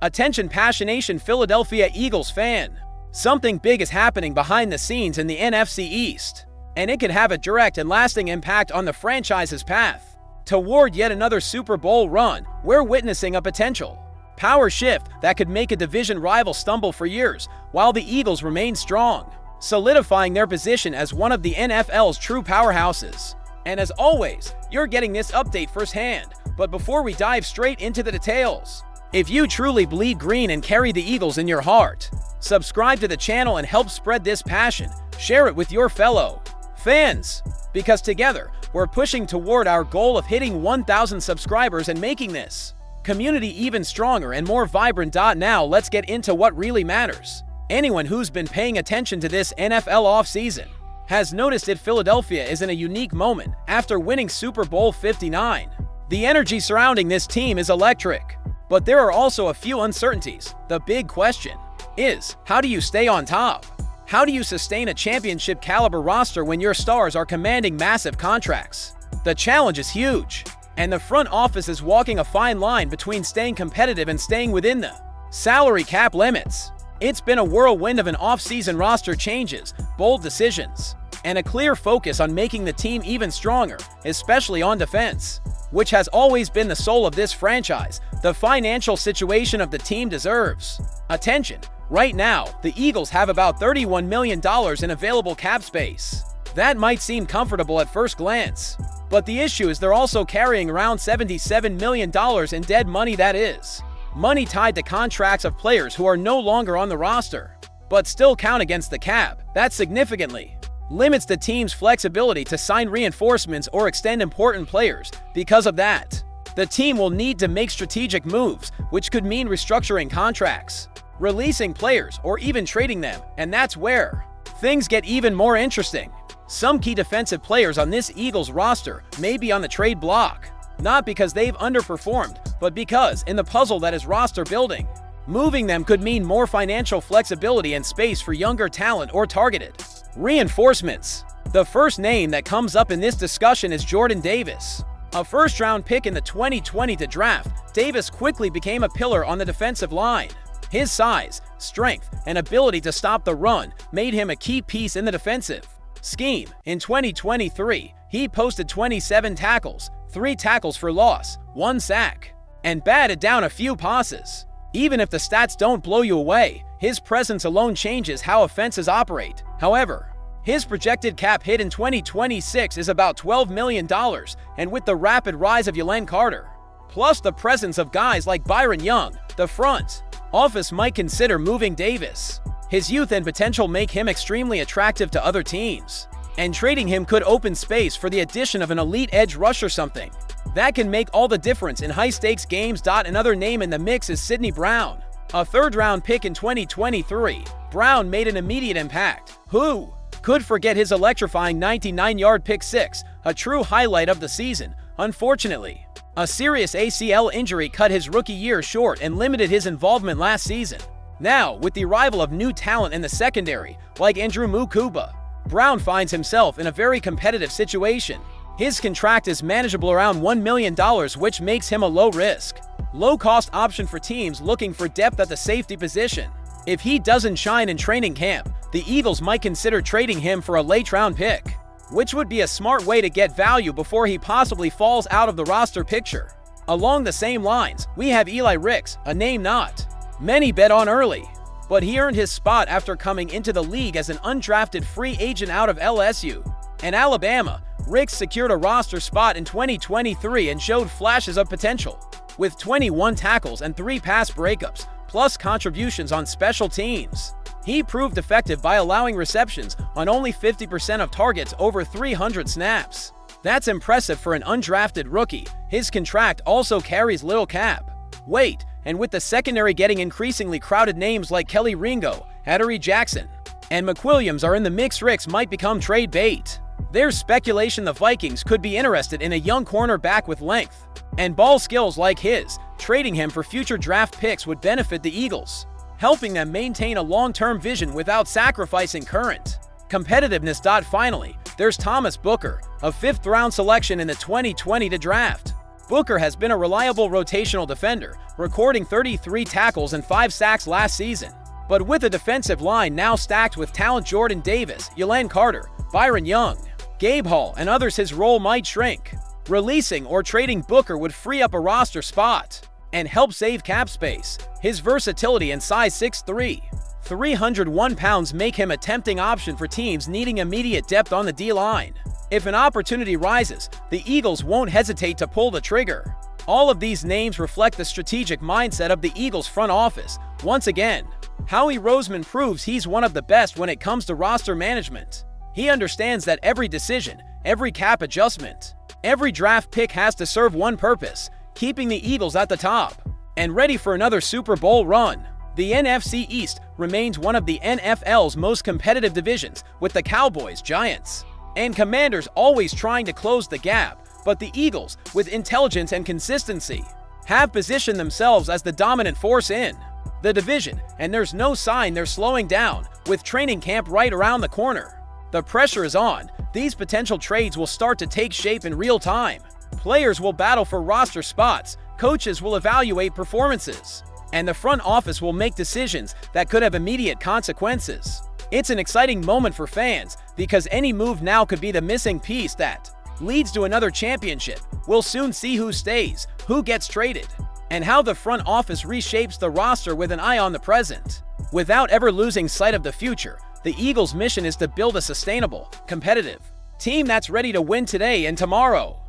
Attention passionation Philadelphia Eagles fan. Something big is happening behind the scenes in the NFC East, and it could have a direct and lasting impact on the franchise's path toward yet another Super Bowl run. We're witnessing a potential power shift that could make a division rival stumble for years, while the Eagles remain strong, solidifying their position as one of the NFL's true powerhouses. And as always, you're getting this update firsthand. But before we dive straight into the details, if you truly bleed green and carry the Eagles in your heart, subscribe to the channel and help spread this passion. Share it with your fellow fans, because together, we're pushing toward our goal of hitting 1,000 subscribers and making this community even stronger and more vibrant. Now let's get into what really matters. Anyone who's been paying attention to this NFL offseason has noticed that Philadelphia is in a unique moment after winning Super Bowl 59. The energy surrounding this team is electric, but there are also a few uncertainties. The big question is, how do you stay on top? How do you sustain a championship-caliber roster when your stars are commanding massive contracts? The challenge is huge, and the front office is walking a fine line between staying competitive and staying within the salary cap limits. It's been a whirlwind of an off-season roster changes, bold decisions, and a clear focus on making the team even stronger, especially on defense, which has always been the soul of this franchise. The financial situation of the team deserves attention. Right now, the Eagles have about $31 million in available cap space. That might seem comfortable at first glance, but the issue is they're also carrying around $77 million in dead money, that is, money tied to contracts of players who are no longer on the roster, but still count against the cap. That significantly limits the team's flexibility to sign reinforcements or extend important players. Because of that, the team will need to make strategic moves, which could mean restructuring contracts, releasing players, or even trading them, and that's where things get even more interesting. Some key defensive players on this Eagles roster may be on the trade block, not because they've underperformed, but because in the puzzle that is roster building, moving them could mean more financial flexibility and space for younger talent or targeted reinforcements. The first name that comes up in this discussion is Jordan Davis. A first-round pick in the 2020 draft, Davis quickly became a pillar on the defensive line. His size, strength, and ability to stop the run made him a key piece in the defensive scheme. In 2023, he posted 27 tackles, 3 tackles for loss, 1 sack, and batted down a few passes. Even if the stats don't blow you away, his presence alone changes how offenses operate. However, his projected cap hit in 2026 is about $12 million, and with the rapid rise of Jalen Carter, plus the presence of guys like Byron Young, the front office might consider moving Davis. His youth and potential make him extremely attractive to other teams, and trading him could open space for the addition of an elite edge rusher, something that can make all the difference in high-stakes games. Another name in the mix is Sidney Brown. A third-round pick in 2023, Brown made an immediate impact. Who could forget his electrifying 99-yard pick six, a true highlight of the season? Unfortunately, a serious ACL injury cut his rookie year short and limited his involvement last season. Now, with the arrival of new talent in the secondary, like Andrew Mukuba, Brown finds himself in a very competitive situation. His contract is manageable around $1 million, which makes him a low-risk, low-cost option for teams looking for depth at the safety position. If he doesn't shine in training camp, the Eagles might consider trading him for a late-round pick, which would be a smart way to get value before he possibly falls out of the roster picture. Along the same lines, we have Eli Ricks, a name not many bet on early, but he earned his spot after coming into the league as an undrafted free agent out of LSU and Alabama. Ricks secured a roster spot in 2023 and showed flashes of potential, with 21 tackles and 3 pass breakups, plus contributions on special teams. He proved effective by allowing receptions on only 50% of targets over 300 snaps. That's impressive for an undrafted rookie. His contract also carries little cap weight, and with the secondary getting increasingly crowded, names like Kelly Ringo, Adoree Jackson, and McWilliams are in the mix. Ricks might become trade bait. There's speculation the Vikings could be interested in a young cornerback with length and ball skills like his. Trading him for future draft picks would benefit the Eagles, helping them maintain a long-term vision without sacrificing current competitiveness. Finally, there's Thomas Booker, a 5th-round selection in the 2020 draft. Booker has been a reliable rotational defender, recording 33 tackles and 5 sacks last season. But with a defensive line now stacked with talent Jordan Davis, Ylan Carter, Byron Young, Gabe Hall, and others, his role might shrink. Releasing or trading Booker would free up a roster spot and help save cap space. His versatility and size 6'3", 301 pounds make him a tempting option for teams needing immediate depth on the D-line. If an opportunity rises, the Eagles won't hesitate to pull the trigger. All of these names reflect the strategic mindset of the Eagles front office. Once again, Howie Roseman proves he's one of the best when it comes to roster management. He understands that every decision, every cap adjustment, every draft pick has to serve one purpose: keeping the Eagles at the top and ready for another Super Bowl run. The NFC East remains one of the NFL's most competitive divisions, with the Cowboys, Giants, and Commanders always trying to close the gap, but the Eagles, with intelligence and consistency, have positioned themselves as the dominant force in the division, and there's no sign they're slowing down, with training camp right around the corner. The pressure is on. These potential trades will start to take shape in real time. Players will battle for roster spots, coaches will evaluate performances, and the front office will make decisions that could have immediate consequences. It's an exciting moment for fans, because any move now could be the missing piece that leads to another championship. We'll soon see who stays, who gets traded, and how the front office reshapes the roster with an eye on the present. Without ever losing sight of the future, the Eagles' mission is to build a sustainable, competitive team that's ready to win today and tomorrow.